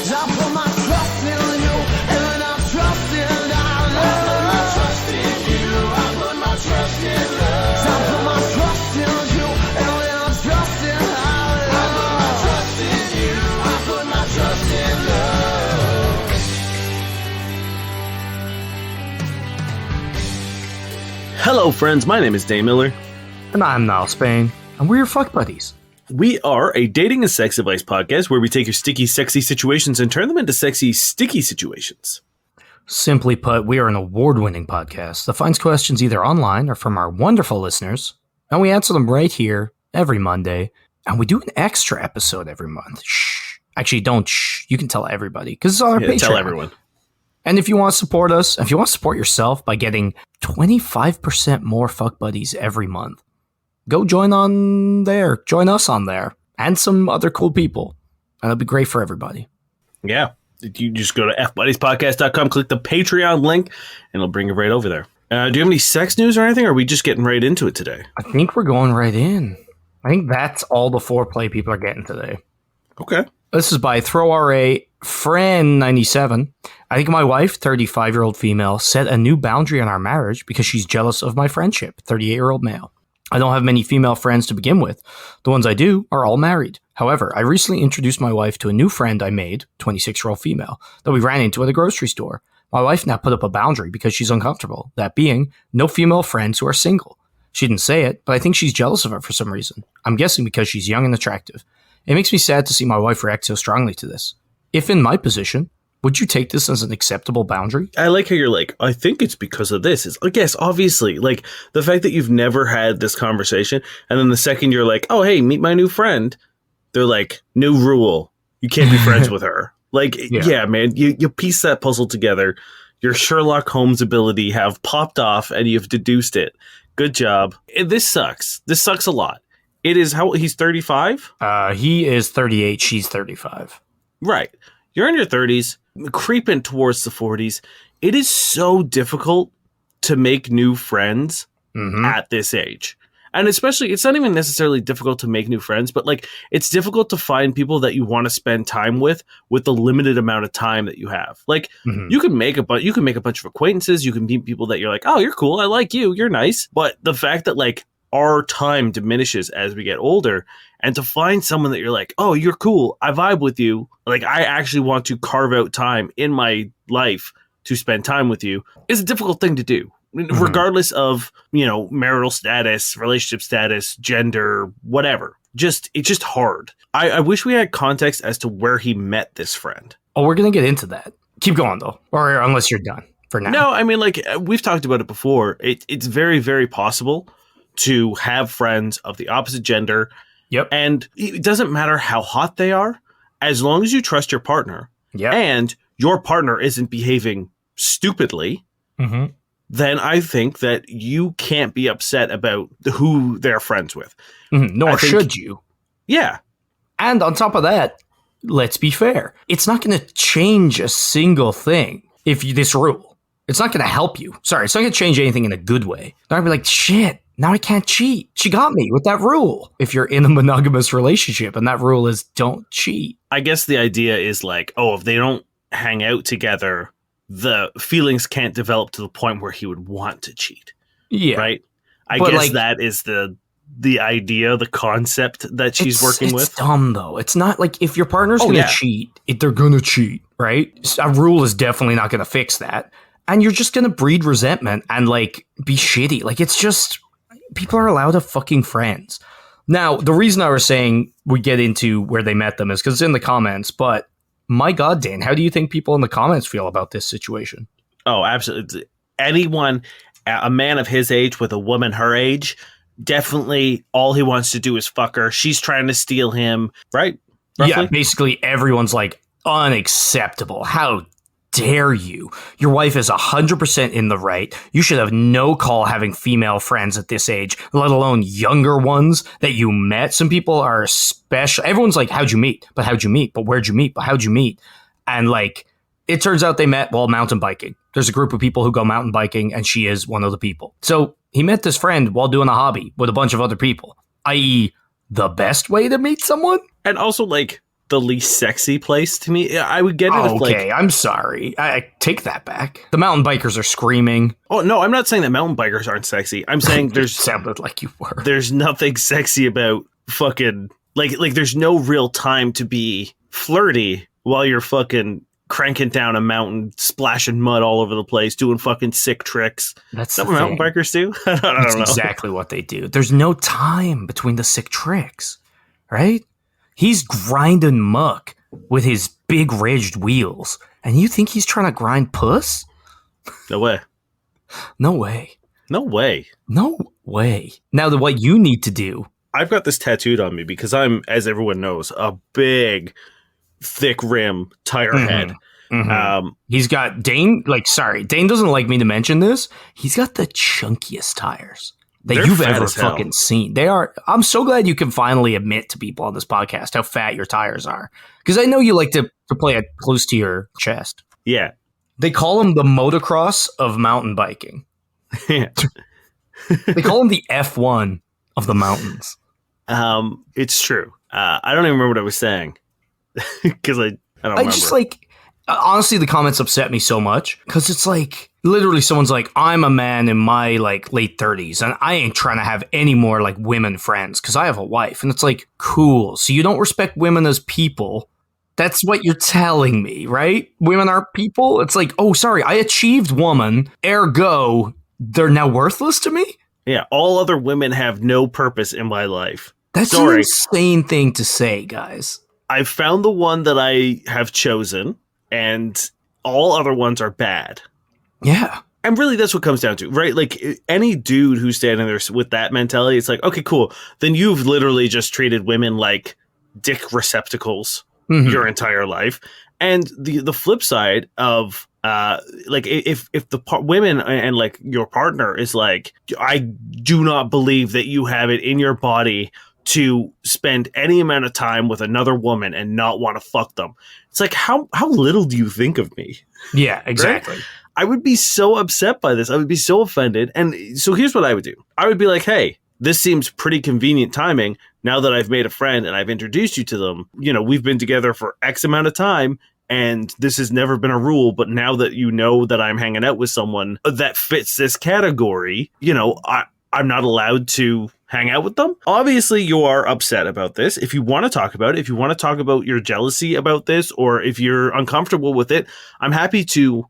I put my trust in you, and I trust in love. I put my trust in you, I put my trust in love. I put my trust in you, and I trust in love. I put my trust in you, I put my trust in love. Hello, friends. My name is Dave Miller. And I'm Niall Spain, and we're your fuck buddies. We are a dating and sex advice podcast where we take your sticky, sexy situations and turn them into sexy, sticky situations. Simply put, we are an award-winning podcast that finds questions either online or from our wonderful listeners, and we answer them right here every Monday, and we do an extra episode every month. Shh. Actually, don't shh. You can tell everybody, because it's on our Patreon. Tell everyone. And if you want to support us, if you want to support yourself by getting 25% more fuck buddies every month, go join on there. Join us on there. And some other cool people. And it'll be great for everybody. Yeah. You just go to fbuddiespodcast.com, click the Patreon link, and it'll bring you right over there. Do you have any sex news or anything, or are we just getting right into it today? I think we're going right in. I think that's all the foreplay people are getting today. Okay. This is by ThrowRA Fran 97. I think my wife, 35-year-old female, set a new boundary in our marriage because she's jealous of my friendship, 38-year-old male. I don't have many female friends to begin with. The ones I do are all married. However, I recently introduced my wife to a new friend I made, 26-year-old female, that we ran into at a grocery store. My wife now put up a boundary because she's uncomfortable, that being, no female friends who are single. She didn't say it, but I think she's jealous of her for some reason. I'm guessing because she's young and attractive. It makes me sad to see my wife react so strongly to this. If in my position, would you take this as an acceptable boundary? I like how you're like, I think it's because of this. It's like, yes, obviously, like the fact that you've never had this conversation. And then the second you're like, oh, hey, meet my new friend. They're like, new rule. You can't be friends with her. Like, yeah, man, you piece that puzzle together. Your Sherlock Holmes ability have popped off and you've deduced it. Good job. This sucks. This sucks a lot. It is how he's 35? He is 38. She's 35. Right. You're in your 30s, creeping towards the 40s. It is so difficult to make new friends at this age. And especially, it's not even necessarily difficult to make new friends, but like it's difficult to find people that you want to spend time with the limited amount of time that you have. Like you can make a bunch of acquaintances. You can meet people that you're like, oh, you're cool. I like you. You're nice. But the fact that like our time diminishes as we get older, and to find someone that you're like, oh, you're cool, I vibe with you, like I actually want to carve out time in my life to spend time with you, is a difficult thing to do, regardless of, you know, marital status, relationship status, gender, whatever. It's just hard. I wish we had context as to where he met this friend. Oh, we're going to get into that. Keep going, though, or unless you're done for now. No, I mean, like, we've talked about it before. It's very, very possible to have friends of the opposite gender. Yep. And it doesn't matter how hot they are, as long as you trust your partner and your partner isn't behaving stupidly, then I think that you can't be upset about who they're friends with. Nor should you. Yeah. And on top of that, let's be fair. It's not going to change a single thing this rule. It's not going to help you. Sorry, it's not going to change anything in a good way. I'd be like, shit. Now I can't cheat. She got me with that rule. If you're in a monogamous relationship and that rule is don't cheat. I guess the idea is like, oh, if they don't hang out together, the feelings can't develop to the point where he would want to cheat. Yeah. Right? I guess like, that is the idea, the concept that she's working with. It's dumb, though. It's not like if your partner's going to cheat, they're going to cheat, right? A rule is definitely not going to fix that. And you're just going to breed resentment and like be shitty. Like it's just... People are allowed to fucking friends. Now, the reason I was saying we get into where they met them is because it's in the comments, but my God, Dan, how do you think people in the comments feel about this situation? Oh, absolutely. Anyone, a man of his age with a woman her age, definitely all he wants to do is fuck her. She's trying to steal him, right? Roughly? Yeah, basically everyone's like, unacceptable. How dare you? Your wife is 100% in the right. You should have no call having female friends at this age, let alone younger ones that you met. Some people are special. Everyone's like, how'd you meet? But how'd you meet? But where'd you meet? But how'd you meet? And like, it turns out they met while mountain biking. There's a group of people who go mountain biking, and she is one of the people. So he met this friend while doing a hobby with a bunch of other people, i.e. the best way to meet someone. And also, like, the least sexy place to me. I would get it if Okay, I'm sorry. I take that back. The mountain bikers are screaming. Oh, no, I'm not saying that mountain bikers aren't sexy. I'm saying It sounded like you were. there's nothing sexy about fucking like there's no real time to be flirty while you're fucking cranking down a mountain, splashing mud all over the place, doing fucking sick tricks. That's what mountain bikers do. I don't That's know. exactly what they do. There's no time between the sick tricks, right? He's grinding muck with his big ridged wheels, and you think he's trying to grind puss? No way. No way. No way. No way. Now, what you need to do. I've got this tattooed on me because I'm, as everyone knows, a big, thick rim tire head. Mm-hmm. He's got Dane. Dane doesn't like me to mention this. He's got the chunkiest tires that you've ever fucking seen. They are. I'm so glad you can finally admit to people on this podcast how fat your tires are, because I know you like to play it close to your chest. Yeah. They call him the motocross of mountain biking. Yeah. They call him the F1 of the mountains. It's true. I don't even remember what I was saying because I don't remember. Just honestly, the comments upset me so much because it's like literally someone's like, I'm a man in my like late 30s and I ain't trying to have any more like women friends because I have a wife. And it's like, cool. So you don't respect women as people. That's what you're telling me, right? Women are people. It's like, oh, sorry, I achieved woman. Ergo, they're now worthless to me. Yeah, all other women have no purpose in my life. That's an insane thing to say, guys. I found the one that I have chosen, and all other ones are bad. Yeah. And really, that's what it comes down to, right? Like, any dude who's standing there with that mentality, it's like, okay, cool. Then you've literally just treated women like dick receptacles your entire life. And the flip side of if the women and like your partner is like, I do not believe that you have it in your body to spend any amount of time with another woman and not want to fuck them. It's like, how little do you think of me? Yeah, exactly. Right? I would be so upset by this. I would be so offended. And so here's what I would do. I would be like, hey, this seems pretty convenient timing. Now that I've made a friend and I've introduced you to them, we've been together for X amount of time. And this has never been a rule, but now that you know that I'm hanging out with someone that fits this category, I'm not allowed to hang out with them. Obviously, you are upset about this. If you want to talk about it, if you want to talk about your jealousy about this, or if you're uncomfortable with it, I'm happy to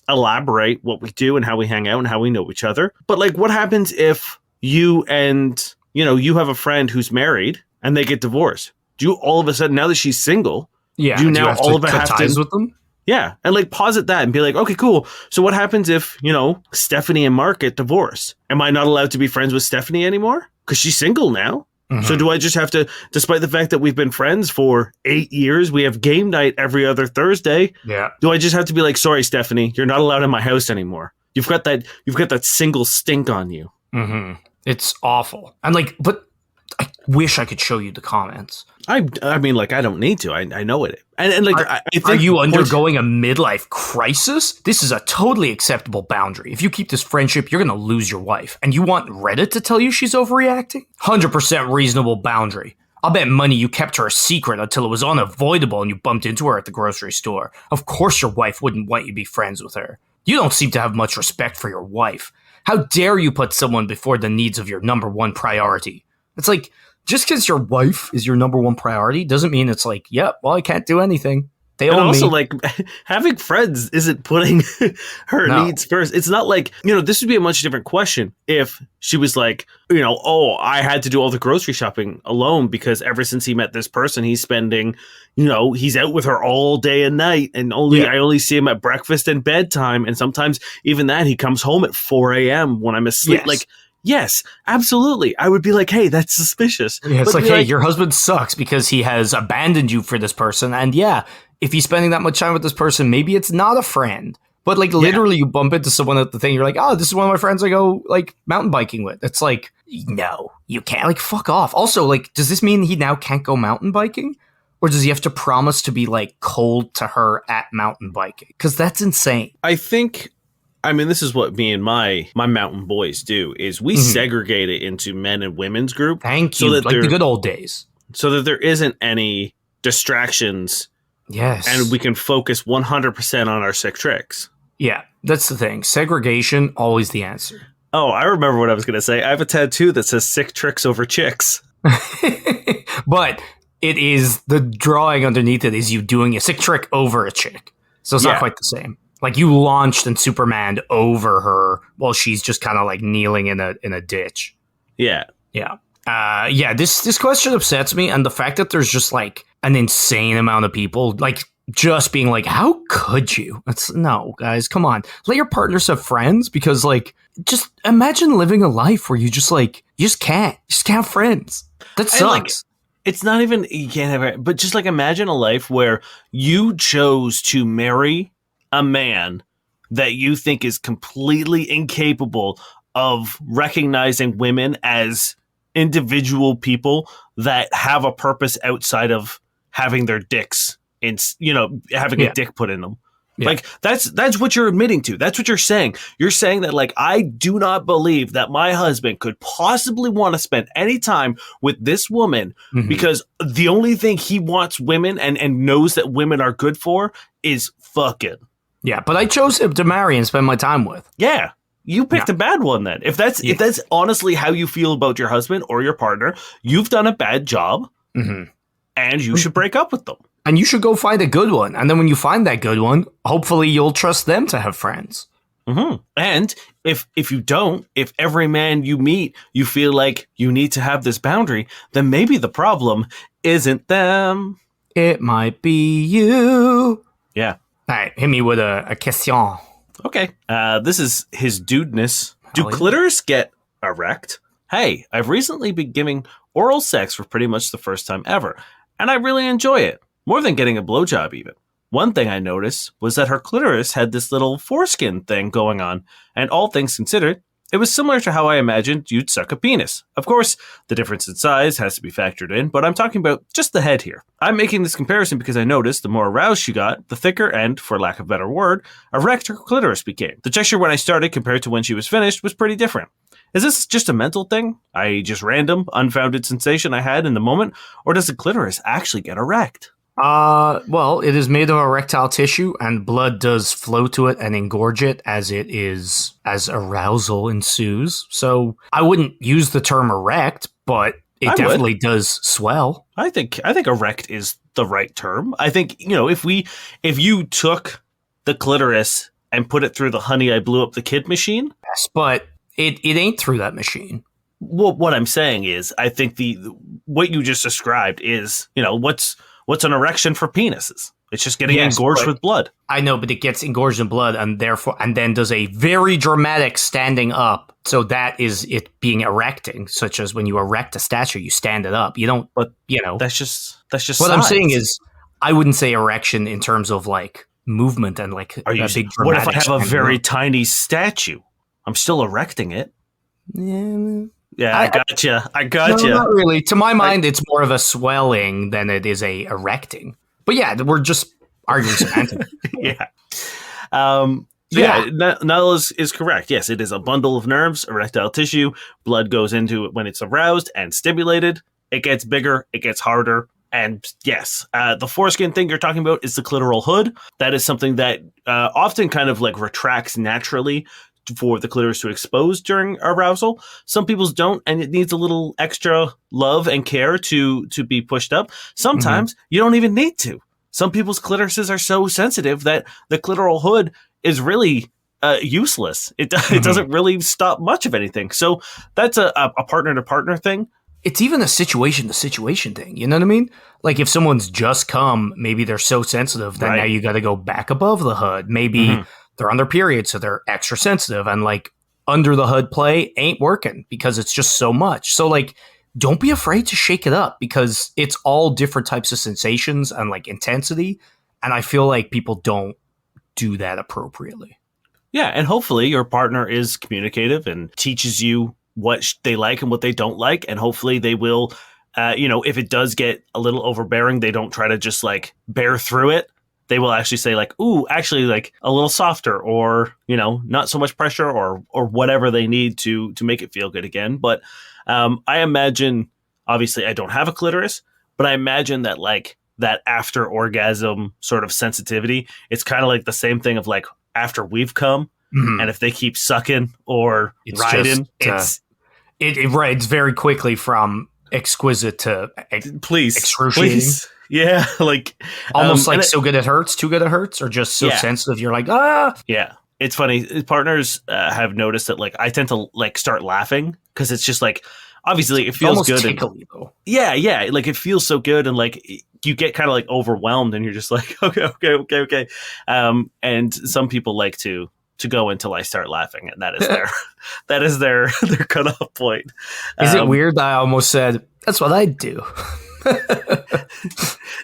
elaborate what we do and how we hang out and how we know each other. But like, what happens if you have a friend who's married and they get divorced? Do you all of a sudden, now that she's single, yeah, do you now have all to of it cut have ties to with them? Yeah, and like posit that and be like, okay, cool. So what happens if Stephanie and Mark get divorced? Am I not allowed to be friends with Stephanie anymore because she's single now? So do I just have to, despite the fact that we've been friends for 8 years, we have game night every other Thursday? Yeah. Do I just have to be like, sorry, Stephanie, you're not allowed in my house anymore? You've got that single stink on you. It's awful. And like, but I wish I could show you the comments. I mean, like, I don't need to. I know it. And like, I think, are you undergoing a midlife crisis? This is a totally acceptable boundary. If you keep this friendship, you're going to lose your wife. And you want Reddit to tell you she's overreacting? 100% reasonable boundary. I'll bet money you kept her a secret until it was unavoidable and you bumped into her at the grocery store. Of course your wife wouldn't want you to be friends with her. You don't seem to have much respect for your wife. How dare you put someone before the needs of your number one priority? It's like, just because your wife is your number one priority doesn't mean it's like, yep, well, I can't do anything. They own me. And also, like, having friends isn't putting her needs first. It's not like, this would be a much different question if she was like, I had to do all the grocery shopping alone because ever since he met this person, he's spending, he's out with her all day and night, and I only see him at breakfast and bedtime. And sometimes even that, he comes home at 4 a.m. when I'm asleep. Yes. Like, yes, absolutely. I would be like, hey, that's suspicious. Yeah, it's like, hey, your husband sucks because he has abandoned you for this person. And yeah, if he's spending that much time with this person, maybe it's not a friend. But like literally you bump into someone at the thing, you're like, oh, this is one of my friends I go like mountain biking with. It's like, no, you can't. Like, fuck off. Also, like, does this mean he now can't go mountain biking? Or does he have to promise to be like cold to her at mountain biking? Because that's insane. I mean, this is what me and my mountain boys do, is we segregate it into men and women's group. Thank you. Like the good old days. So that there isn't any distractions, Yes. and we can focus 100% on our sick tricks. Yeah, that's the thing. Segregation, always the answer. Oh, I remember what I was going to say. I have a tattoo that says sick tricks over chicks. But it is, the drawing underneath it is you doing a sick trick over a chick. So it's Yeah. not quite the same. Like you launched and Superman over her while she's just kind of like kneeling in a ditch. Yeah. Yeah. This question upsets me, and the fact that there's just like an insane amount of people like just being like, how could you? It's no, guys, come on. Let your partners have friends, because like just imagine living a life where you just can't have friends. That sucks. And, like, it's not even you can't have it, but just like imagine a life where you chose to marry a man that you think is completely incapable of recognizing women as individual people that have a purpose outside of having their dicks in, having a dick put in them. Yeah. Like that's what you're admitting to. That's what you're saying. You're saying that like, I do not believe that my husband could possibly want to spend any time with this woman because the only thing he wants women and knows that women are good for is fucking. Yeah, but I chose him to marry and spend my time with. Yeah. You picked a bad one then. If that's honestly how you feel about your husband or your partner, you've done a bad job and you should break up with them. And you should go find a good one. And then when you find that good one, hopefully you'll trust them to have friends. And if you don't, if every man you meet, you feel like you need to have this boundary, then maybe the problem isn't them. It might be you. Yeah. All right, hit me with a question. Okay. This is his dudeness. Do Hell yeah. clitoris get erect? Hey, I've recently been giving oral sex for pretty much the first time ever, and I really enjoy it. More than getting a blowjob, even. One thing I noticed was that her clitoris had this little foreskin thing going on, and all things considered, it was similar to how I imagined you'd suck a penis. Of course, the difference in size has to be factored in, but I'm talking about just the head here. I'm making this comparison because I noticed the more aroused she got, the thicker and, for lack of a better word, erect her clitoris became. The texture when I started compared to when she was finished was pretty different. Is this just a mental thing? Just random, unfounded sensation I had in the moment? Or does the clitoris actually get erect? Well, it is made of erectile tissue, and blood does flow to it and engorge it as arousal ensues. So I wouldn't use the term erect, but it definitely does swell. I think erect is the right term. I think, if you took the clitoris and put it through the honey I blew up the kid machine. Yes, but it ain't through that machine. Well, what I'm saying is, I think what you just described is, what's an erection for penises? It's just getting engorged with blood. I know, but it gets engorged in blood and then does a very dramatic standing up. So that is it being erecting, such as when you erect a statue, you stand it up. You don't, that's just what size. I'm saying is, I wouldn't say erection in terms of like movement and like a big dramatic. What if I have a very tiny statue? I'm still erecting it. Yeah, I gotcha. No, not really. To my mind, it's more of a swelling than it is a erecting. But yeah, we're just arguing semantics. Null is correct. Yes, it is a bundle of nerves, erectile tissue. Blood goes into it when it's aroused and stimulated. It gets bigger. It gets harder. And yes, the foreskin thing you're talking about is the clitoral hood. That is something that often kind of like retracts naturally for the clitoris to expose during arousal. Some people's don't, and it needs a little extra love and care to be pushed up. Sometimes you don't even need to. Some people's clitorises are so sensitive that the clitoral hood is really useless. It doesn't really stop much of anything. So that's a partner-to-partner thing. It's even a situation-to-situation thing. You know what I mean? Like if someone's just come, maybe they're so sensitive that now you got to go back above the hood. Maybe they're on their period, so they're extra sensitive, and like under the hood play ain't working because it's just so much. So like, don't be afraid to shake it up because it's all different types of sensations and like intensity. And I feel like people don't do that appropriately. Yeah. And hopefully your partner is communicative and teaches you what they like and what they don't like. And hopefully they will, if it does get a little overbearing, they don't try to just like bear through it. They will actually say like, ooh, actually like a little softer or, not so much pressure or whatever they need to make it feel good again. But I imagine, obviously I don't have a clitoris, but I imagine that like that after orgasm sort of sensitivity. It's kind of like the same thing of like after we've come, and if they keep sucking or It's riding, just, it's very quickly from exquisite to please, excruciating. please. Yeah, like almost like so good it hurts, too good it hurts, or just so sensitive you're like, ah. Yeah. It's funny. Partners have noticed that like I tend to like start laughing because it's just like obviously it feels almost good. Tickly, though. Yeah. Like it feels so good, and like you get kind of like overwhelmed, and you're just like okay. And some people like to go until I start laughing, and that is their cutoff point. Is it weird that I almost said that's what I do?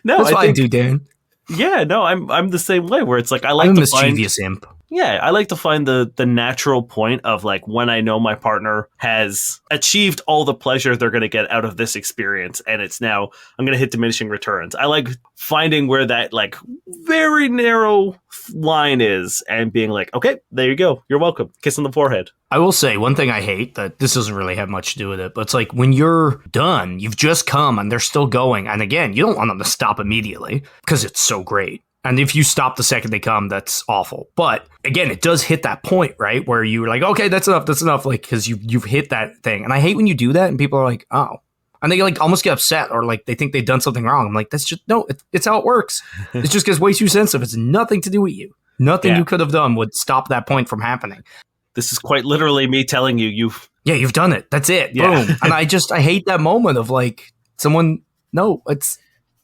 No, that's what I do, Dan. Yeah, no, I'm the same way. Where it's like I like I'm a to find mischievous imp. Yeah, I like to find the natural point of like when I know my partner has achieved all the pleasure they're going to get out of this experience, and it's now I'm going to hit diminishing returns. I like finding where that like very narrow line is and being like, okay, there you go, you're welcome, kiss on the forehead. I will say one thing I hate, that this doesn't really have much to do with it, but it's like when you're done, you've just come and they're still going, and again, you don't want them to stop immediately because it's so great. And if you stop the second they come, that's awful. But again, it does hit that point, right? Where you're like, okay, that's enough. Like, because you've hit that thing. And I hate when you do that and people are like, oh. And they like almost get upset or like they think they've done something wrong. I'm like, that's just, no, it's how it works. It just gets way too sensitive. It's nothing to do with you. Nothing you could have done would stop that point from happening. This is quite literally me telling you you've done it. That's it. Yeah. Boom. And I hate that moment of like someone, no,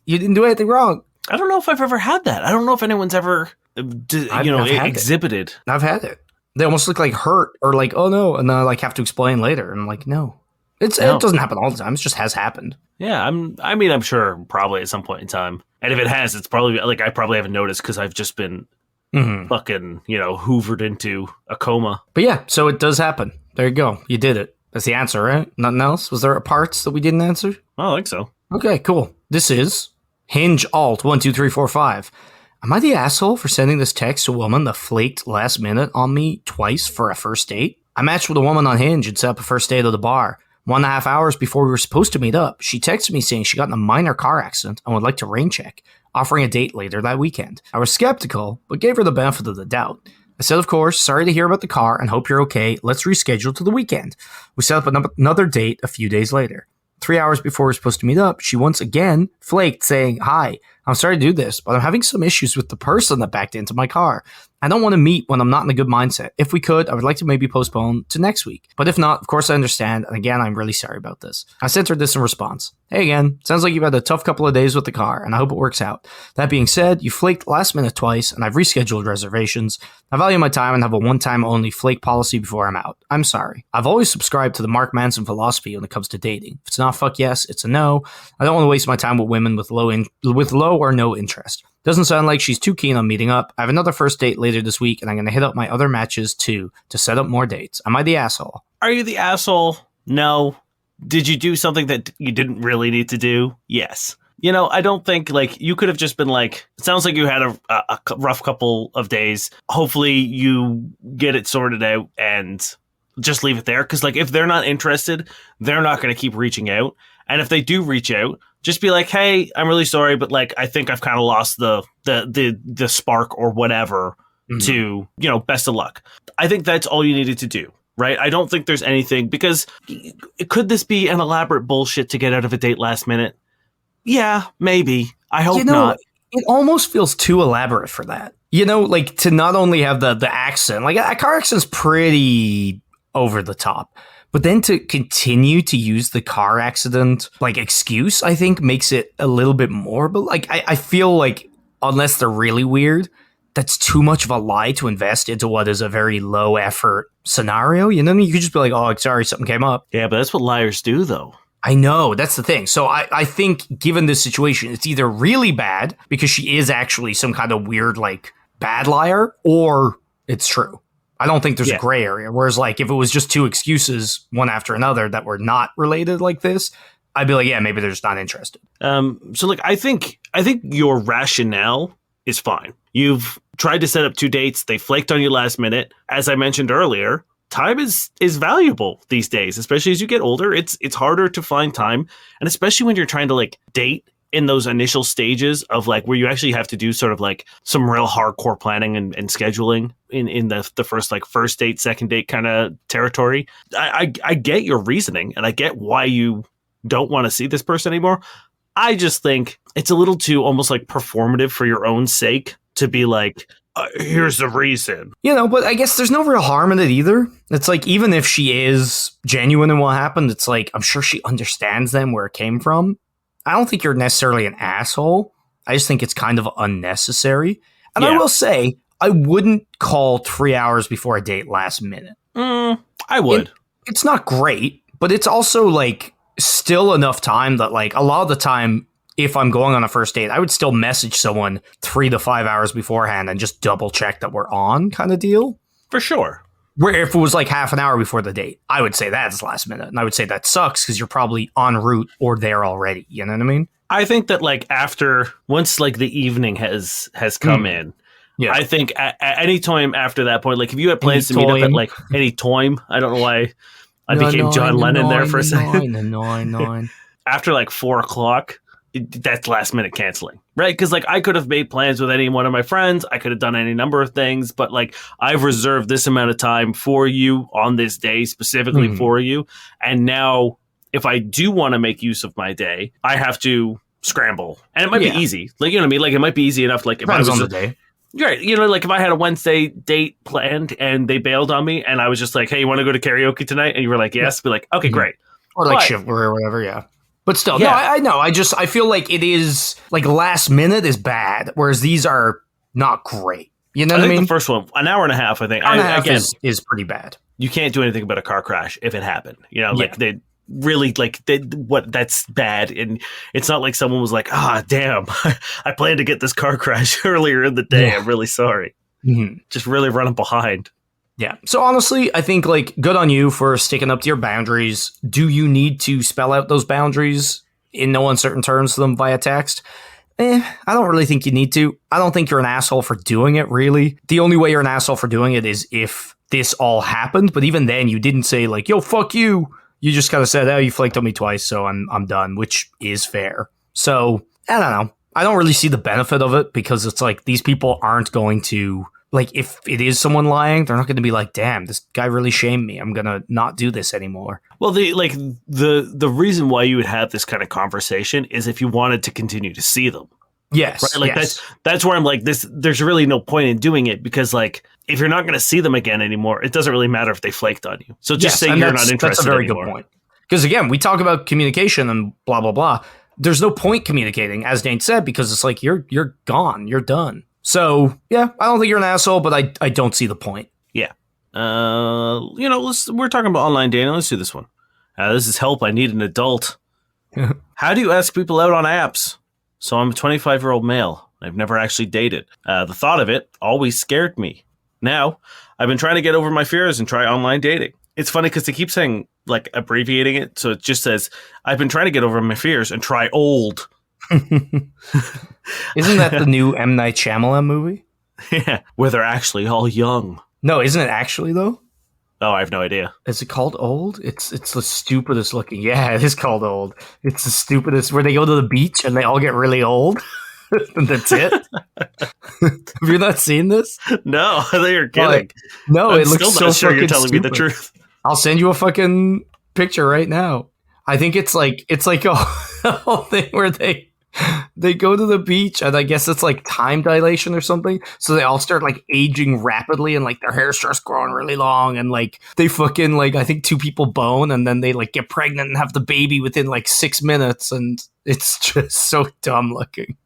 you didn't do anything wrong. I don't know if I've ever had that. I don't know if anyone's ever, exhibited. I've had it. They almost look like hurt or like, oh no, and then I like have to explain later. And I'm like, no, it doesn't happen all the time. It just has happened. Yeah, I'm sure probably at some point in time. And if it has, it's probably like I probably haven't noticed because I've just been fucking hoovered into a coma. But yeah, so it does happen. There you go. You did it. That's the answer, right? Nothing else? Was there parts that we didn't answer? I don't think so. Okay, cool. This is Hinge Alt 12345. Am I the asshole for sending this text to a woman that flaked last minute on me twice for a first date? I matched with a woman on Hinge and set up a first date at the bar. 1.5 hours before we were supposed to meet up, she texted me saying she got in a minor car accident and would like to rain check, offering a date later that weekend. I was skeptical, but gave her the benefit of the doubt. I said, of course, sorry to hear about the car and hope you're okay. Let's reschedule to the weekend. We set up another date a few days later. 3 hours before we were supposed to meet up, she once again flaked, saying, hi, I'm sorry to do this, but I'm having some issues with the person that backed into my car. I don't want to meet when I'm not in a good mindset. If we could, I would like to maybe postpone to next week. But if not, of course I understand. And again, I'm really sorry about this. I sent her this in response. Hey again, sounds like you've had a tough couple of days with the car, and I hope it works out. That being said, you flaked last minute twice, and I've rescheduled reservations. I value my time and have a one-time only flake policy before I'm out. I'm sorry. I've always subscribed to the Mark Manson philosophy when it comes to dating. If it's not fuck yes, it's a no. I don't want to waste my time with women with low or no interest. Doesn't sound like she's too keen on meeting up. I have another first date later this week, and I'm going to hit up my other matches too to set up more dates. Am I the asshole? Are you the asshole? No. Did you do something that you didn't really need to do? Yes. I don't think like you could have just been like, it sounds like you had a rough couple of days. Hopefully you get it sorted out and just leave it there. Because like if they're not interested, they're not going to keep reaching out. And if they do reach out, just be like, hey, I'm really sorry, but like I think I've kind of lost the spark or whatever to, best of luck. I think that's all you needed to do, right? I don't think there's anything, because could this be an elaborate bullshit to get out of a date last minute? Yeah, maybe. I hope not. It almost feels too elaborate for that. Like to not only have the accent, like a car accent's pretty over the top. But then to continue to use the car accident like excuse, I think makes it a little bit more. But like, I feel like unless they're really weird, that's too much of a lie to invest into what is a very low effort scenario. You could just be like, oh, sorry, something came up. Yeah, but that's what liars do, though. I know, that's the thing. So I think given this situation, it's either really bad because she is actually some kind of weird, like bad liar, or it's true. I don't think there's a gray area. Whereas, like, if it was just two excuses, one after another, that were not related like this, I'd be like, yeah, maybe they're just not interested. So, like, I think your rationale is fine. You've tried to set up 2 dates. They flaked on you last minute. As I mentioned earlier, time is valuable these days, especially as you get older. It's harder to find time. And especially when you're trying to, like, date in those initial stages of like where you actually have to do sort of like some real hardcore planning and scheduling in the first like first date, second date kind of territory. I get your reasoning and I get why you don't want to see this person anymore. I just think it's a little too almost like performative for your own sake to be like, here's the reason. But I guess there's no real harm in it either. It's like, even if she is genuine in what happened, it's like, I'm sure she understands them where it came from. I don't think you're necessarily an asshole. I just think it's kind of unnecessary. And I will say, I wouldn't call 3 hours before a date last minute. I would. It's not great, but it's also like still enough time that like a lot of the time, if I'm going on a first date, I would still message someone 3 to 5 hours beforehand and just double check that we're on, kind of deal. For sure. Where if it was like half an hour before the date, I would say that's last minute. And I would say that sucks because you're probably en route or there already. You know what I mean? I think that like once like the evening has come in, I think at any time after that point, like if you had plans to meet up at like any time, I don't know why I became John Lennon there for a second. After like 4 o'clock, that's last minute canceling, right? Because like I could have made plans with any one of my friends. I could have done any number of things, but like I've reserved this amount of time for you on this day specifically for you. And now if I do want to make use of my day, I have to scramble. And it might be easy. Like, you know what I mean? Like it might be easy enough. Like if I was on the day. Right. Like if I had a Wednesday date planned and they bailed on me and I was just like, hey, you want to go to karaoke tonight? And you were like, yes. Be like, okay, great. Or like chivalry or whatever. Yeah. But still, no, I know. I feel like it is like last minute is bad, whereas these are not great. You know what I mean? The first one, an hour and a half, I think. Hour and a half is pretty bad. You can't do anything about a car crash if it happened. Like they really that's bad. And it's not like someone was like, damn, I planned to get this car crash earlier in the day. I'm really sorry. Just really running behind. Yeah. So honestly, I think like good on you for sticking up to your boundaries. Do you need to spell out those boundaries in no uncertain terms to them via text? I don't really think you need to. I don't think you're an asshole for doing it, really. The only way you're an asshole for doing it is if this all happened. But even then, you didn't say like, yo, fuck you. You just kind of said, oh, you flaked on me twice, so I'm done, which is fair. So I don't know. I don't really see the benefit of it because it's like these people aren't going to... Like, if it is someone lying, they're not going to be like, damn, this guy really shamed me. I'm going to not do this anymore. Well, the reason why you would have this kind of conversation is if you wanted to continue to see them. Yes. Right? Like, that's where I'm like, there's really no point in doing it because, like, if you're not going to see them again anymore, it doesn't really matter if they flaked on you. So just say you're not interested anymore. That's a very good point. Because, again, we talk about communication and blah, blah, blah. There's no point communicating, as Dane said, because it's like, you're gone. You're done. So, yeah, I don't think you're an asshole, but I don't see the point. Yeah. We're talking about online dating. Let's do this one. This is help. I need an adult. How do you ask people out on apps? So I'm a 25-year-old male. I've never actually dated. The thought of it always scared me. Now, I've been trying to get over my fears and try online dating. It's funny because they keep saying, like, abbreviating it. So it just says, I've been trying to get over my fears and try old. Isn't that the new M. Night Shyamalan movie? Yeah, where they're actually all young. No, isn't it actually, though? Oh, I have no idea. Is it called Old? It's the stupidest looking. Yeah, it is called Old. It's the stupidest, where they go to the beach and they all get really old. And that's it. Have you not seen this? No, I thought you were kidding. No, I'm it looks still not so sure fucking you're telling stupid. me the truth. I'll send you a fucking picture right now. I think it's like a whole thing where they go to the beach and I guess it's like time dilation or something. So they all start like aging rapidly and like their hair starts growing really long and like they fucking like I think 2 people bone and then they like get pregnant and have the baby within like 6 minutes and it's just so dumb looking.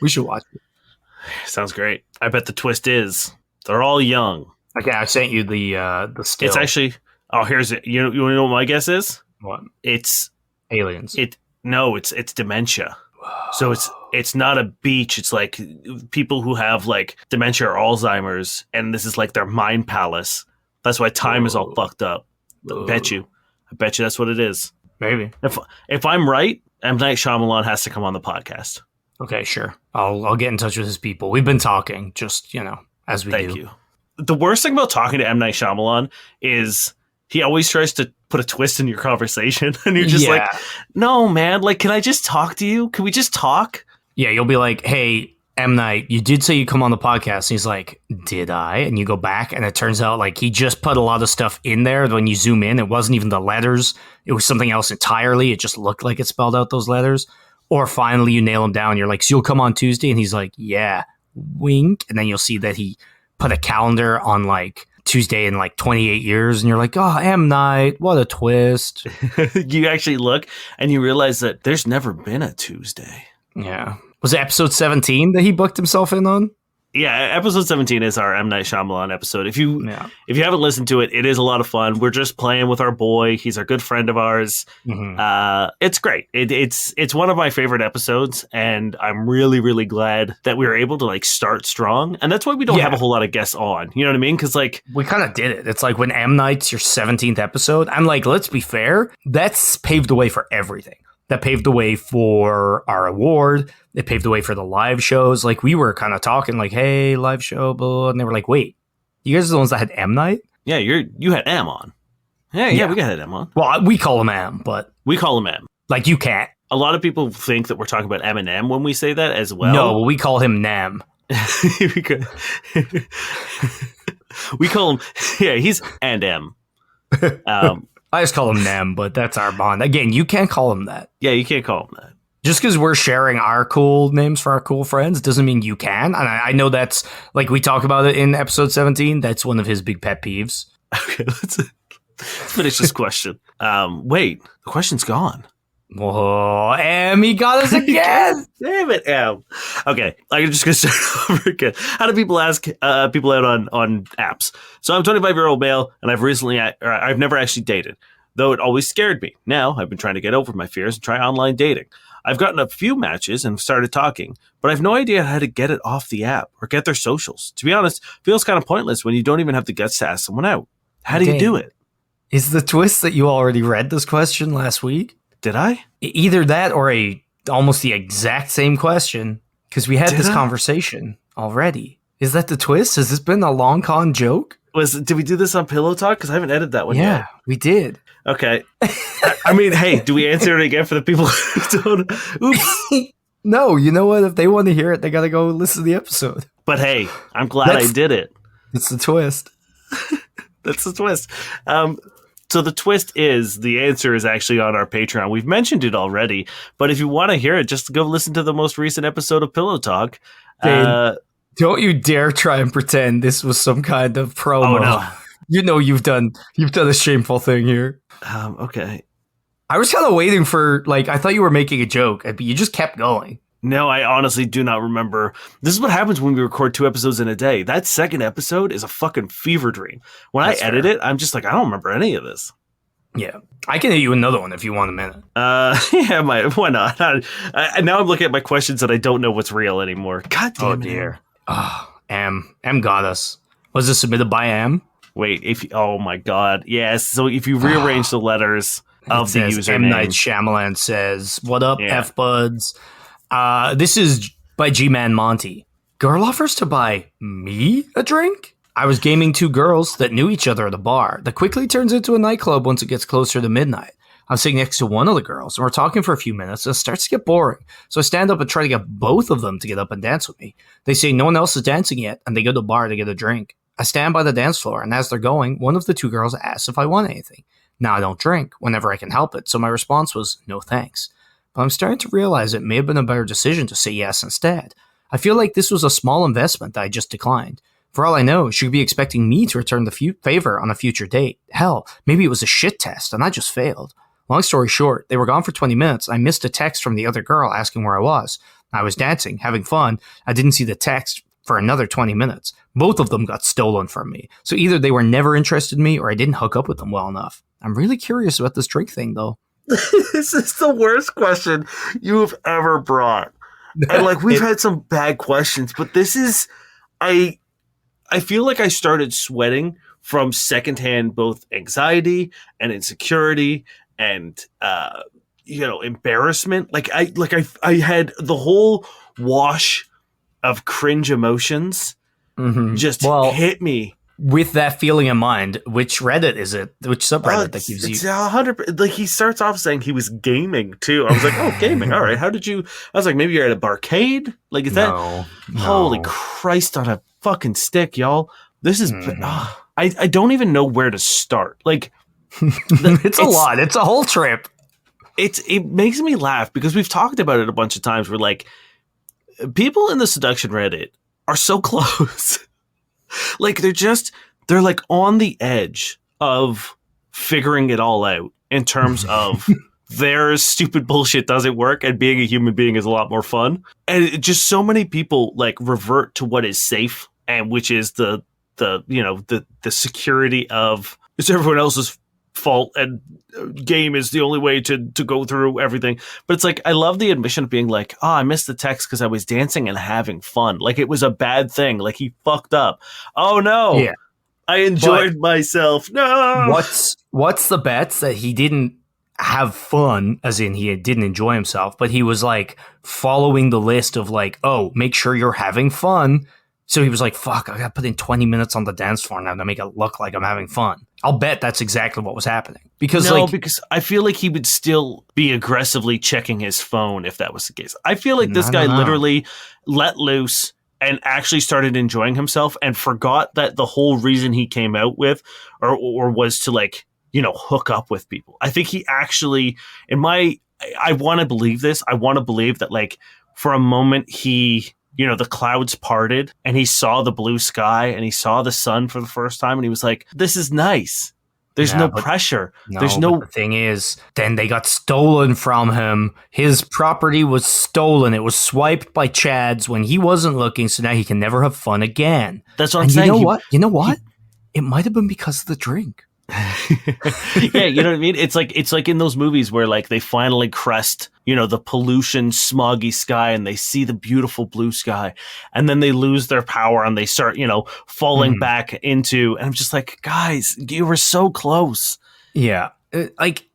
We should watch it. Sounds great. I bet the twist is they're all young. Okay, I sent you the still. It's actually here's it. You know what my guess is? What? It's aliens. It's dementia. So it's not a beach. It's like people who have like dementia or Alzheimer's, and this is like their mind palace. That's why time is all fucked up. I bet you that's what it is. Maybe. If I'm right, M. Night Shyamalan has to come on the podcast. Okay, sure. I'll get in touch with his people. We've been talking, just as we do. Thank you. The worst thing about talking to M. Night Shyamalan is He always tries to put a twist in your conversation, and you're just like, no, man, like, can I just talk to you? Can we just talk? Yeah, you'll be like, hey, M. Night, you did say you come on the podcast. And he's like, did I? And you go back, and it turns out like he just put a lot of stuff in there. When you zoom in, it wasn't even the letters. It was something else entirely. It just looked like it spelled out those letters. Or finally you nail him down. You're like, so you'll come on Tuesday? And he's like, yeah, wink. And then you'll see that he put a calendar on like Tuesday in like 28 years. And you're like, oh, M. Night, what a twist. You actually look and you realize that there's never been a Tuesday. Yeah. Was it episode 17 that he booked himself in on? Yeah, episode 17 is our M. Night Shyamalan episode. If you haven't listened to it, it is a lot of fun. We're just playing with our boy. He's a good friend of ours. Mm-hmm. It's great. It's one of my favorite episodes, and I'm really, really glad that we were able to like start strong. And that's why we don't have a whole lot of guests on. You know what I mean? Because like we kind of did it. It's like when M. Night's your 17th episode, I'm like, let's be fair. That's paved the way for everything. That paved the way for our award. It paved the way for the live shows. Like, we were kind of talking like, hey, live show, blah, and they were like, wait, you guys are the ones that had M. Night? Yeah, you had M on. Yeah, we got M on. Well, we call him M, but... We call him M. Like, you can't. A lot of people think that we're talking about Eminem when we say that as well. No, we call him Nem. We call him... Yeah, he's and M. I just call him Nem, but that's our bond. Again, you can't call him that. Yeah, you can't call him that. Just because we're sharing our cool names for our cool friends doesn't mean you can. And I know that's, like we talk about it in episode 17, that's one of his big pet peeves. Okay, let's finish this question. Wait, the question's gone. Whoa, Em, he got us again. Damn it, Em. Okay, I'm just going to start over again. How do people ask people out on apps? So I'm a 25-year-old male, and I've never actually dated, though it always scared me. Now I've been trying to get over my fears and try online dating. I've gotten a few matches and started talking, but I've no idea how to get it off the app or get their socials. To be honest, it feels kind of pointless when you don't even have the guts to ask someone out. How do you do it? Is the twist that you already read this question last week? Did I? Either that or almost the exact same question, because we had this conversation already. Is that the twist? Has this been a long con joke? Did we do this on Pillow Talk? Because I haven't edited that one yet. Yeah, we did. Okay. I mean, hey, do we answer it again for the people who don't? Oops. No, you know what? If they want to hear it, they got to go listen to the episode. But hey, I'm glad I did it. It's the twist. That's the twist. So the twist is the answer is actually on our Patreon. We've mentioned it already, but if you want to hear it, just go listen to the most recent episode of Pillow Talk. Dane, don't you dare try and pretend this was some kind of promo. Oh no. You know you've done a shameful thing here. Okay. I was kind of waiting for, like, I thought you were making a joke, but you just kept going. No, I honestly do not remember. This is what happens when we record 2 episodes in a day. That second episode is a fucking fever dream. When I edit it, I'm just like, I don't remember any of this. Yeah. I can hit you another one if you want a minute. Yeah, why not? Now I'm looking at my questions and I don't know what's real anymore. God damn it. Oh, dear. Oh, M got us. Was this submitted by M? Wait, oh my God. Yes. So if you rearrange the letters of the username. M. Night Shyamalan says, what up, F-buds? This is by G-Man Monty. Girl offers to buy me a drink? I was gaming 2 girls that knew each other at a bar that quickly turns into a nightclub once it gets closer to midnight. I'm sitting next to one of the girls, and we're talking for a few minutes, and it starts to get boring. So I stand up and try to get both of them to get up and dance with me. They say no one else is dancing yet, and they go to the bar to get a drink. I stand by the dance floor, and as they're going, one of the 2 girls asks if I want anything. Now, I don't drink whenever I can help it, so my response was, no thanks. But I'm starting to realize it may have been a better decision to say yes instead. I feel like this was a small investment that I just declined. For all I know, she could be expecting me to return the favor on a future date. Hell, maybe it was a shit test, and I just failed. Long story short, they were gone for 20 minutes. I missed a text from the other girl asking where I was. I was dancing, having fun. I didn't see the text for another 20 minutes. Both of them got stolen from me. So either they were never interested in me or I didn't hook up with them well enough. I'm really curious about this drink thing, though. This is the worst question you've ever brought. And like we've had some bad questions, but this is I feel like I started sweating from secondhand both anxiety and insecurity and embarrassment. I had the whole wash of cringe emotions just hit me with that feeling in mind, which Reddit is it? Which subreddit that gives it's you? 100. Like he starts off saying he was gaming too. I was like, oh, gaming. All right. How did you? I was like, maybe you're at a barcade. Like, is that? No. Holy Christ on a fucking stick, y'all! This is. Mhm. I don't even know where to start. Like, It's a lot. It's a whole trip. it makes me laugh because we've talked about it a bunch of times. Where like people in the seduction Reddit are so close. Like they're like on the edge of figuring it all out in terms of their stupid bullshit doesn't work and being a human being is a lot more fun. And just so many people like revert to what is safe and which is the security of it's everyone else's fault and game is the only way to go through everything. But it's like I love the admission of being like, I missed the text because I was dancing and having fun. Like it was a bad thing. Like he fucked up. Oh no. Yeah. I enjoyed myself. No. What's the bets that he didn't have fun, as in he didn't enjoy himself, but he was like following the list of like, oh, make sure you're having fun. So he was like, fuck, I got to put in 20 minutes on the dance floor now to make it look like I'm having fun. I'll bet that's exactly what was happening. Because I feel like he would still be aggressively checking his phone if that was the case. I feel like this guy literally let loose and actually started enjoying himself and forgot that the whole reason he came out with or was to like, hook up with people. I think he actually, I want to believe this. I want to believe that like for a moment the clouds parted and he saw the blue sky and he saw the sun for the first time and he was like, this is nice. There's no pressure. There's no. The thing is, then they got stolen from him. His property was stolen. It was swiped by Chads when he wasn't looking. So now he can never have fun again. That's what I'm saying. You know what? It might have been because of the drink. Yeah, you know what I mean? It's like in those movies where like they finally crest, the pollution, smoggy sky and they see the beautiful blue sky and then they lose their power and they start, falling back into, and I'm just like, guys, you were so close. Yeah.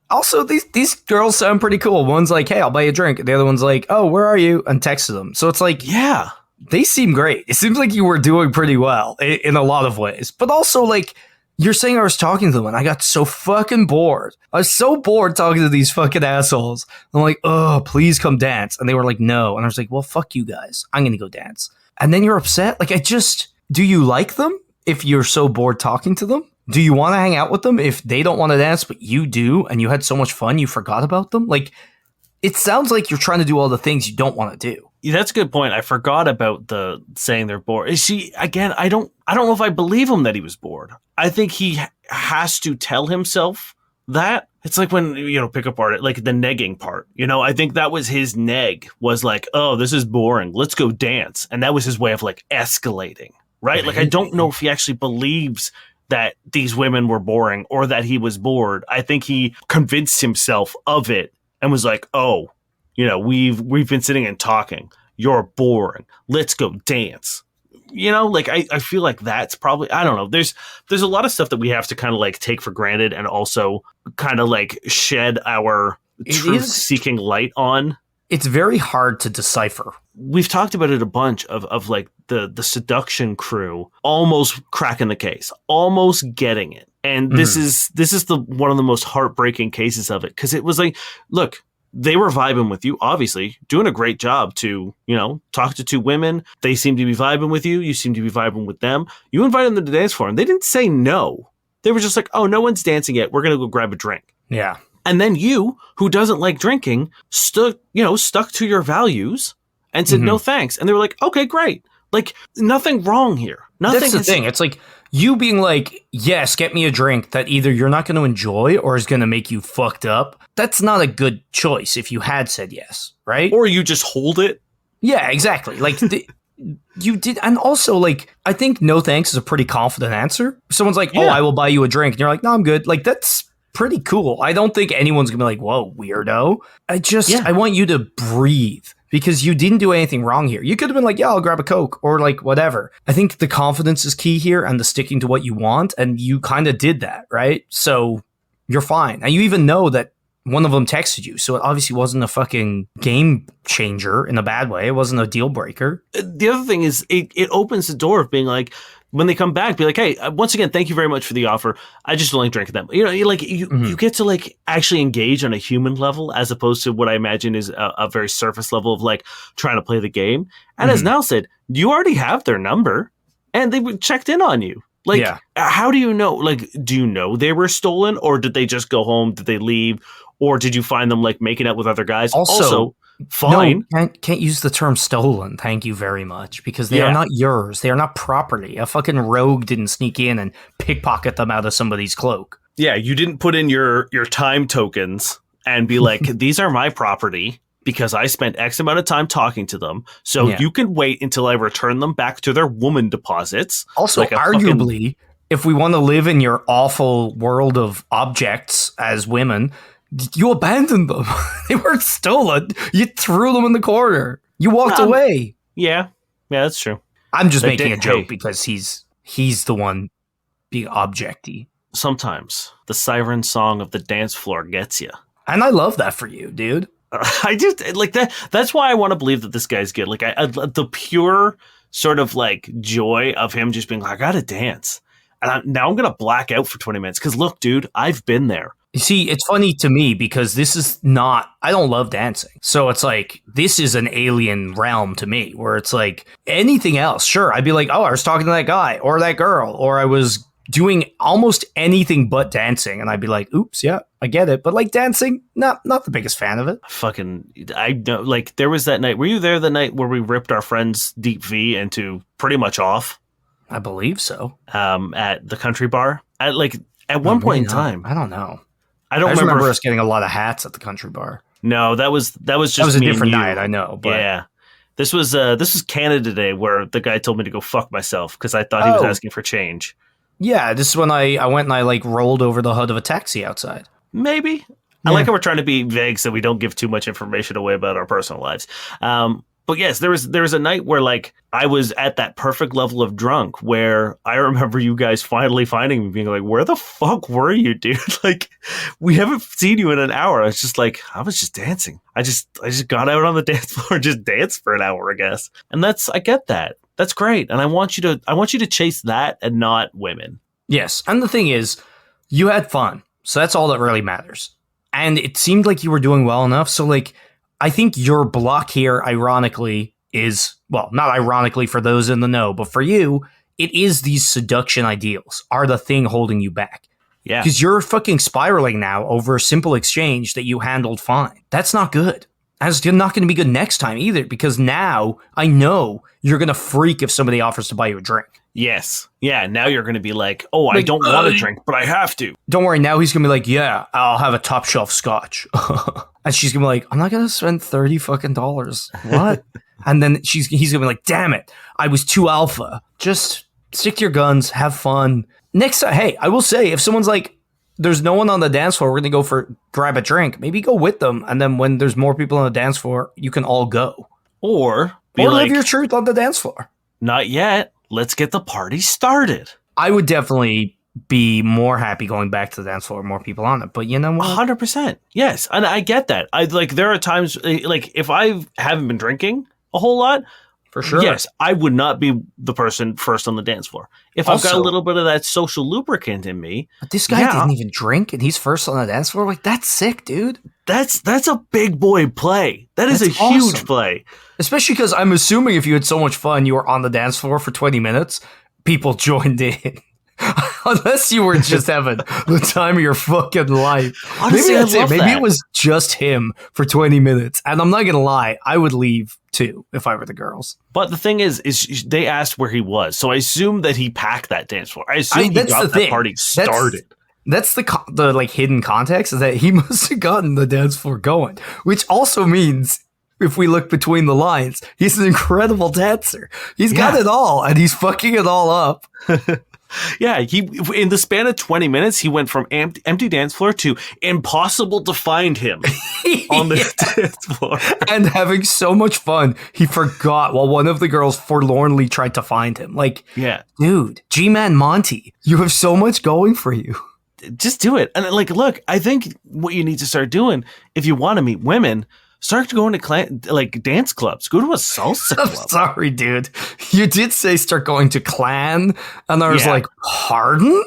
Also, these girls sound pretty cool. One's like, hey, I'll buy you a drink. The other one's like, oh, where are you? And texted them. So it's like, yeah, they seem great. It seems like you were doing pretty well in a lot of ways. But also, like, you're saying I was talking to them and I got so fucking bored. I was so bored talking to these fucking assholes. I'm like, oh, please come dance. And they were like, no. And I was like, well, fuck you guys. I'm going to go dance. And then you're upset. Like, do you like them if you're so bored talking to them? Do you want to hang out with them if they don't want to dance, but you do? And you had so much fun, you forgot about them? Like, it sounds like you're trying to do all the things you don't want to do. Yeah, that's a good point. I forgot about the saying they're bored. Is she again? I don't know if I believe him that he was bored. I think he has to tell himself that. It's like when pickup art, like the negging part. I think that was his neg. Was like, oh, this is boring. Let's go dance, and that was his way of like escalating, right? Like I don't know if he actually believes that these women were boring or that he was bored. I think he convinced himself of it and was like, oh. We've been sitting and talking. You're boring. Let's go dance. I feel like that's probably, I don't know. There's a lot of stuff that we have to kind of like take for granted and also kind of like shed our truth seeking light on. It's very hard to decipher. We've talked about it a bunch of like the seduction crew almost cracking the case, almost getting it. And this is the one of the most heartbreaking cases of it. Cause it was like, look, they were vibing with you, obviously, doing a great job to, talk to two women. They seem to be vibing with you. You seem to be vibing with them. You invited them to dance floor and they didn't say no. They were just like, oh, no one's dancing yet. We're going to go grab a drink. Yeah. And then you, who doesn't like drinking, stuck to your values and said, no, thanks. And they were like, okay, great. Like nothing wrong here. Nothing. That's the thing. It's like you being like, yes, get me a drink that either you're not going to enjoy or is going to make you fucked up. That's not a good choice if you had said yes, right? Or you just hold it. Yeah, exactly. Like you did. And also, like, I think no thanks is a pretty confident answer. If someone's like, oh, I will buy you a drink. And you're like, no, I'm good. Like, that's pretty cool. I don't think anyone's going to be like, whoa, weirdo. I want you to breathe. Because you didn't do anything wrong here. You could have been like, yeah, I'll grab a Coke or like whatever. I think the confidence is key here and the sticking to what you want. And you kind of did that, right? So you're fine. And you even know that one of them texted you. So it obviously wasn't a fucking game changer in a bad way. It wasn't a deal breaker. The other thing is it opens the door of being like, when they come back, be like, hey, once again, thank you very much for the offer. I just don't like drinking that. You know, you get to like actually engage on a human level as opposed to what I imagine is a very surface level of like trying to play the game. And as Nal said, you already have their number and they checked in on you. Like, how do you know? Like, do you know they were stolen, or did they just go home? Did they leave? Or did you find them like making out with other guys? Also fine. No, can't use the term stolen. Thank you very much, because they are not yours. They are not property. A fucking rogue didn't sneak in and pickpocket them out of somebody's cloak. Yeah, you didn't put in your time tokens and be like, these are my property because I spent X amount of time talking to them. So you can wait until I return them back to their woman deposits. Also, like arguably, if we want to live in your awful world of objects as women, you abandoned them. They weren't stolen. You threw them in the corner. You walked away. Yeah, that's true. I'm just making a joke because he's the one being objecty. Sometimes the siren song of the dance floor gets you. And I love that for you, dude. I just like that. That's why I want to believe that this guy's good. Like the pure sort of like joy of him just being like, I gotta dance. And now I'm going to black out for 20 minutes. Because look, dude, I've been there. You see, it's funny to me because this is not, I don't love dancing. So it's like, this is an alien realm to me where it's like anything else. Sure, I'd be like, oh, I was talking to that guy or that girl, or I was doing almost anything but dancing. And I'd be like, oops, yeah, I get it. But like dancing, not the biggest fan of it. I know, like there was that night. Were you there the night where we ripped our friend's Deep V into pretty much off? I believe so. At the country bar. At one point in time. I don't know. I don't remember us getting a lot of hats at the country bar. No, that was just a me different and you. night. I know, but yeah, this was Canada Day where the guy told me to go fuck myself because I thought he was asking for change. Yeah, this is when I went and I like rolled over the hood of a taxi outside. Maybe. Yeah. I like how we're trying to be vague so we don't give too much information away about our personal lives. But yes, there was a night where like I was at that perfect level of drunk where I remember you guys finally finding me being like, where the fuck were you, dude? Like, we haven't seen you in an hour. I was just like, I was just dancing. I just got out on the dance floor and just danced for an hour, I guess. And I get that. That's great. And I want you to chase that and not women. Yes. And the thing is, you had fun. So that's all that really matters. And it seemed like you were doing well enough. So like, I think your block here, ironically, is, well, not ironically for those in the know, but for you, it is these seduction ideals are the thing holding you back. Yeah. Because you're fucking spiraling now over a simple exchange that you handled fine. That's not good. And it's not going to be good next time either, because now I know you're going to freak if somebody offers to buy you a drink. Yes. Yeah, now you're going to be like, oh, I don't want to drink, but I have to. Don't worry, now he's going to be like, yeah, I'll have a top shelf scotch. And she's going to be like, I'm not going to spend $30 fucking dollars. What? And then he's going to be like, damn it, I was too alpha. Just stick to your guns, have fun. Next time, hey, I will say, if someone's like, there's no one on the dance floor, we're going to go grab a drink, maybe go with them. And then when there's more people on the dance floor, you can all go. Or live your truth on the dance floor. Not yet. Let's get the party started. I would definitely be more happy going back to the dance floor, more people on it. But you know what? 100%. Yes. And I get that. There are times, like, if I haven't been drinking a whole lot, for sure. Yes, I would not be the person first on the dance floor. If I've got a little bit of that social lubricant in me. But this guy didn't even drink and he's first on the dance floor. Like, that's sick, dude. That's a big boy play. That's a huge play. Especially because I'm assuming if you had so much fun, you were on the dance floor for 20 minutes, people joined in. Unless you were just having the time of your fucking life. Honestly, maybe that's it. Maybe it was just him for 20 minutes. And I'm not going to lie, I would leave too if I were the girls. But the thing is they asked where he was. So I assume that he packed that dance floor. I assume he got that party started. That's the like hidden context, is that he must have gotten the dance floor going, which also means, if we look between the lines, he's an incredible dancer. He's got it all, and he's fucking it all up. Yeah, in the span of 20 minutes, he went from empty dance floor to impossible to find him on the dance floor. And having so much fun, he forgot while one of the girls forlornly tried to find him. Like, dude, G-Man Monty, you have so much going for you. Just do it. And like, look, I think what you need to start doing, if you want to meet women, Start going to dance clubs. Go to a salsa I'm club. sorry, dude. You did say start going to clan, and I was Yeah. like, pardon?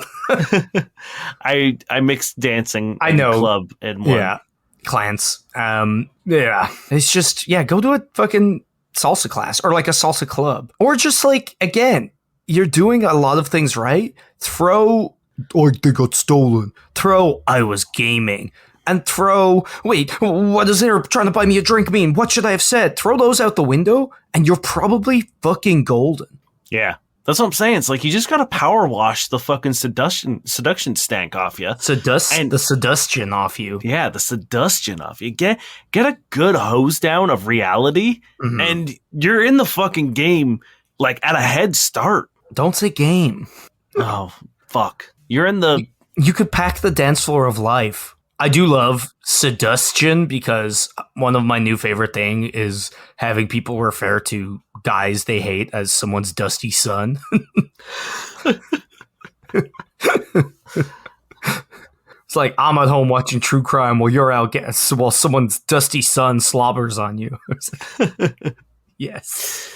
I mixed dancing I and know. club in one. Yeah, clans. Yeah, it's just go to a fucking salsa class or like a salsa club, or just like again, you're doing a lot of things right. Throw or they got stolen. Throw I was gaming. And throw, wait, what is there trying to buy me a drink mean? What should I have said? Throw those out the window, and you're probably fucking golden. Yeah. That's what I'm saying. It's like you just got to power wash the fucking seduction stank off you. The seduction off you. Yeah, the seduction off you. Get a good hose down of reality, and you're in the fucking game like at a head start. Don't say game. Oh, fuck. You're in the... You could pack the dance floor of life. I do love seduction because one of my new favorite thing is having people refer to guys they hate as someone's dusty son. It's like, I'm at home watching true crime while you're out while someone's dusty son slobbers on you. Yes.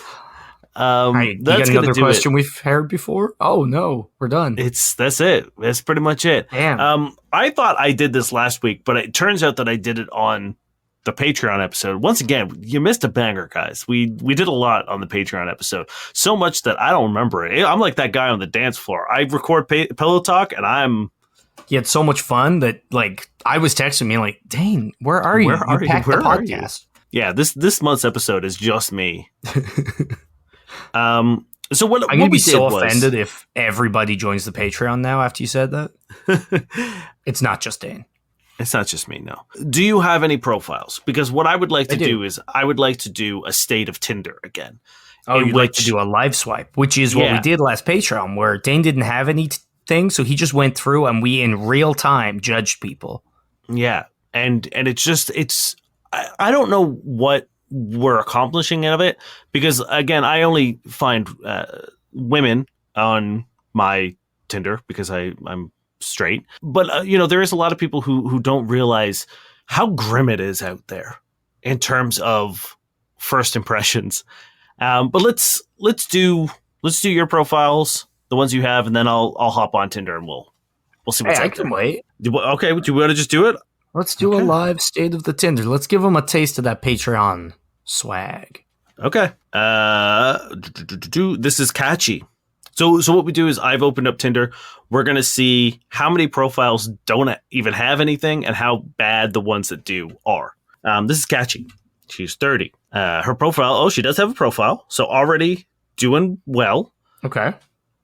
You got another question we've heard before? Oh no, we're done. That's it. That's pretty much it. Damn. I thought I did this last week, but it turns out that I did it on the Patreon episode. Once again, you missed a banger, guys. We did a lot on the Patreon episode, so much that I don't remember it. I'm like that guy on the dance floor. I record Pillow Talk, and you had so much fun that like I was texting me like, "Dane, where are you? Where are you? Packed the Where are you?" podcast. Yeah, this month's episode is just me. So what I'm gonna be so was, offended if everybody joins the Patreon now after you said that. It's not just Dane. It's not just me, no. Do you have any profiles? Because what I would like to do is I would like to do a state of Tinder again. Oh, you'd like to do a live swipe, which is what we did last Patreon, where Dane didn't have anything, so he just went through and we in real time judged people. Yeah, and I don't know what we're accomplishing out of it, because again, I only find women on my Tinder because I'm straight, but there is a lot of people who don't realize how grim it is out there in terms of first impressions. But let's do your profiles, the ones you have, and then I'll hop on Tinder and we'll see what's out I can there. wait. Okay, do you want to just do it? Let's do a live state of the Tinder. Let's give them a taste of that Patreon swag. Okay. This is catchy. So what we do is I've opened up Tinder. We're going to see how many profiles don't even have anything and how bad the ones that do are. This is catchy. She's 30. Her profile, she does have a profile. So already doing well. Okay.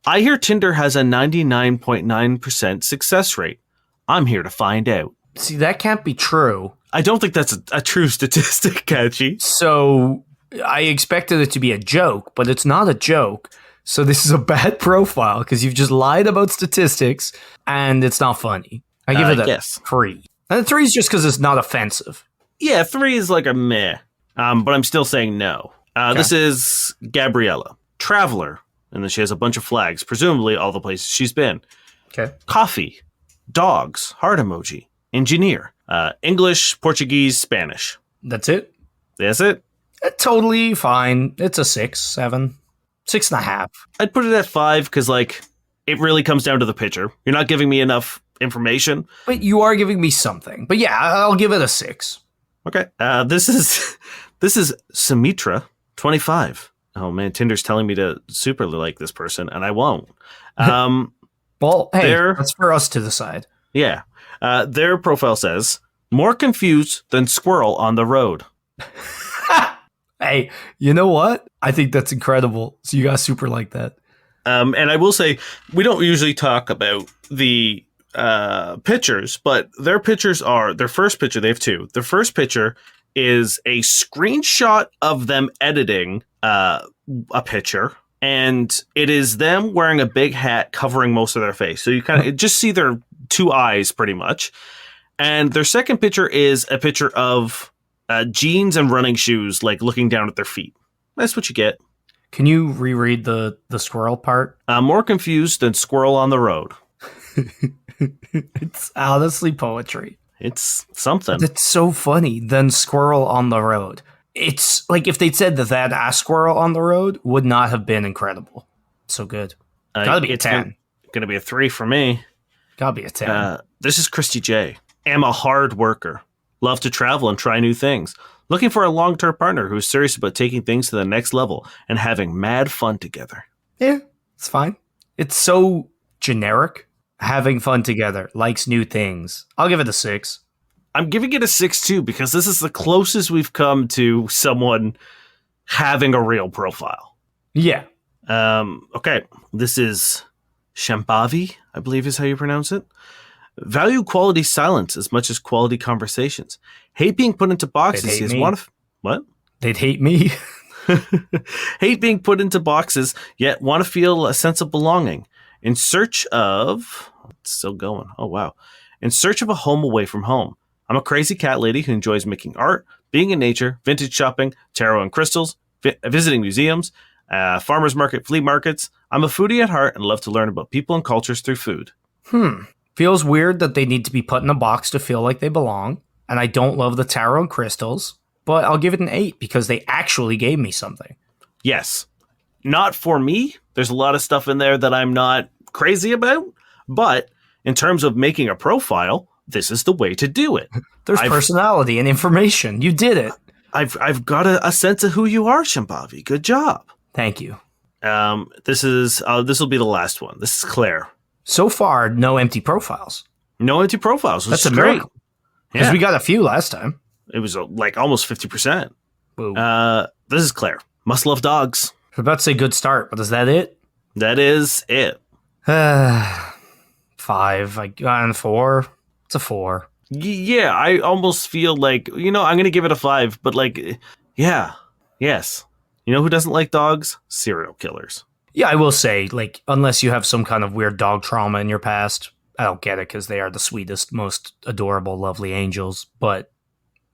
I hear Tinder has a 99.9% success rate. I'm here to find out. See, that can't be true. I don't think that's a true statistic, Catchy. So I expected it to be a joke, but it's not a joke. So this is a bad profile because you've just lied about statistics and it's not funny. I give it a 3. And 3 is just because it's not offensive. Yeah, 3 is like a meh. But I'm still saying no. Okay. This is Gabriella. Traveler. And then she has a bunch of flags, presumably all the places she's been. Okay. Coffee. Dogs. Heart emoji. Engineer. English, Portuguese, Spanish. That's it? That's it? Totally fine. It's a 6, 7, 6.5. I'd put it at 5 because, it really comes down to the picture. You're not giving me enough information. But you are giving me something. But yeah, I'll give it a 6. Okay. This is Sumitra, 25. Oh man, Tinder's telling me to super like this person, and I won't. Well, hey, that's for us to decide. Yeah. Their profile says, more confused than squirrel on the road. Hey, you know what? I think that's incredible. So you guys super like that. And I will say, we don't usually talk about the pictures, but their pictures are, their first picture, they have 2. Their first picture is a screenshot of them editing a picture, and it is them wearing a big hat covering most of their face. So you kind of just see their 2 eyes pretty much. And their second picture is a picture of jeans and running shoes, looking down at their feet. That's what you get. Can you reread the squirrel part? More confused than squirrel on the road. It's honestly poetry. It's something. That's so funny. Then Squirrel on the Road. It's like if they'd said that a Squirrel on the Road would not have been incredible. So good. Gotta be a 10. Gonna be a 3 for me. Gotta be a 10. This is Christy J. Am a hard worker. Love to travel and try new things. Looking for a long-term partner who's serious about taking things to the next level and having mad fun together. Yeah, it's fine. It's so generic. Having fun together. Likes new things. I'll give it a 6. I'm giving it a 6 too because this is the closest we've come to someone having a real profile. Yeah. Okay. This is Shambhavi, I believe is how you pronounce it. Value quality silence as much as quality conversations. Hate being put into boxes. Is one of what? They'd hate me. Hate being put into boxes, yet want to feel a sense of belonging. In search of... It's still going. Oh, wow. In search of a home away from home. I'm a crazy cat lady who enjoys making art, being in nature, vintage shopping, tarot and crystals, visiting museums, farmers market, flea markets. I'm a foodie at heart and love to learn about people and cultures through food. Feels weird that they need to be put in a box to feel like they belong. And I don't love the tarot and crystals, but I'll give it an 8 because they actually gave me something. Yes. Not for me. There's a lot of stuff in there that I'm not crazy about, but in terms of making a profile, this is the way to do it. There's personality and information. You did it. I've got a sense of who you are, Shambhavi. Good job. Thank you. This will be the last one. This is Claire. So far, no empty profiles. No empty profiles. That's a miracle. Because we got a few last time. It was like almost 50%. Whoa. This is Claire. Must love dogs. I was about to say good start, but is that it? That is it. 5. I got a 4. It's a 4. Yeah, I almost feel like, I'm going to give it a 5, but like, yeah, yes. You know who doesn't like dogs? Serial killers. Yeah, I will say, like, unless you have some kind of weird dog trauma in your past, I don't get it because they are the sweetest, most adorable, lovely angels. But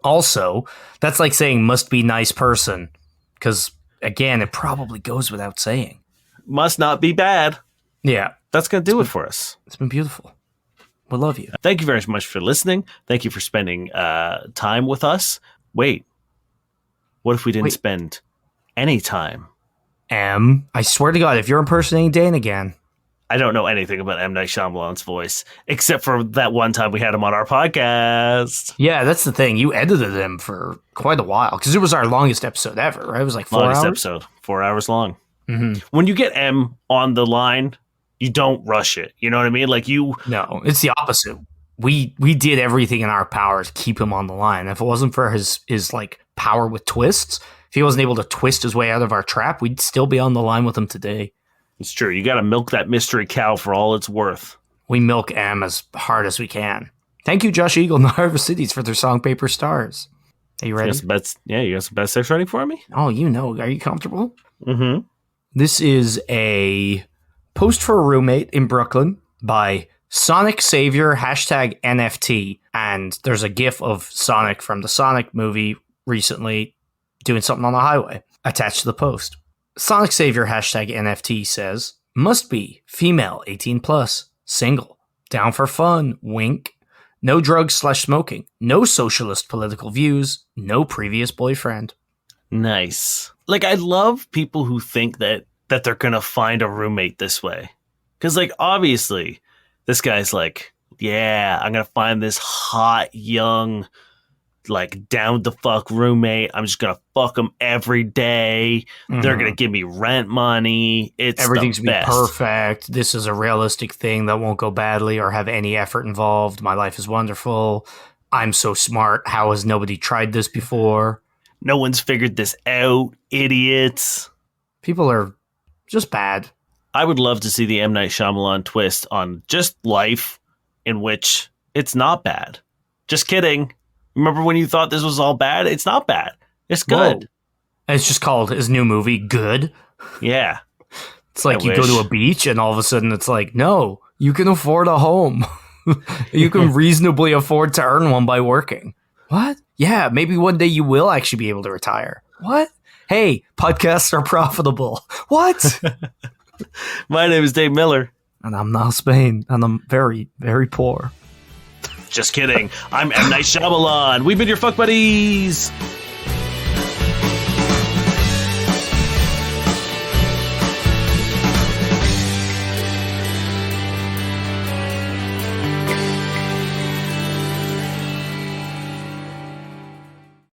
also, that's like saying must be nice person because, again, it probably goes without saying. Must not be bad. Yeah. That's going to do it for us. It's been beautiful. We love you. Thank you very much for listening. Thank you for spending time with us. Wait. What if we didn't spend any time? I swear to God, if you're impersonating Dane again. I don't know anything about M. Night Shyamalan's voice, except for that one time we had him on our podcast. Yeah, that's the thing. You edited him for quite a while, because it was our longest episode ever, right? It was like 4 hours? Longest episode, 4 hours long. Mm-hmm. When you get M on the line, you don't rush it. You know what I mean? Like No, it's the opposite. We did everything in our power to keep him on the line. If it wasn't for his like power with twists, if he wasn't able to twist his way out of our trap, we'd still be on the line with him today. It's true. You got to milk that mystery cow for all it's worth. We milk M as hard as we can. Thank you, Josh Eagle and the Harvest Cities for their song Paper Stars. Are you ready? You got some best sex ready for me? Oh, Are you comfortable? Mm-hmm. This is a post for a roommate in Brooklyn by Sonic Savior #NFT. And there's a gif of Sonic from the Sonic movie recently doing something on the highway attached to the post. Sonic Savior #NFT says, must be female 18 plus, single, down for fun, wink, no drugs/smoking, no socialist political views, no previous boyfriend. Nice. Like, I love people who think that they're going to find a roommate this way. Because, like, obviously, this guy's like, yeah, I'm going to find this hot, young, like, down-the-fuck roommate. I'm just going to fuck them every day. Mm-hmm. They're going to give me rent money. Everything's going to be perfect. This is a realistic thing that won't go badly or have any effort involved. My life is wonderful. I'm so smart. How has nobody tried this before? No one's figured this out. Idiots. People are just bad. I would love to see the M. Night Shyamalan twist on just life in which it's not bad. Just kidding. Remember when you thought this was all bad? It's not bad. It's good. Whoa. It's just called his new movie, Good. Yeah. It's like you go to a beach and all of a sudden it's like, no, you can afford a home. You can reasonably afford to earn one by working. What? Yeah, maybe one day you will actually be able to retire. What? Hey, podcasts are profitable. What? My name is Dave Miller. And I'm Niall Spain, and I'm very, very poor. Just kidding. I'm M. Night Shyamalan. We've been your fuck buddies.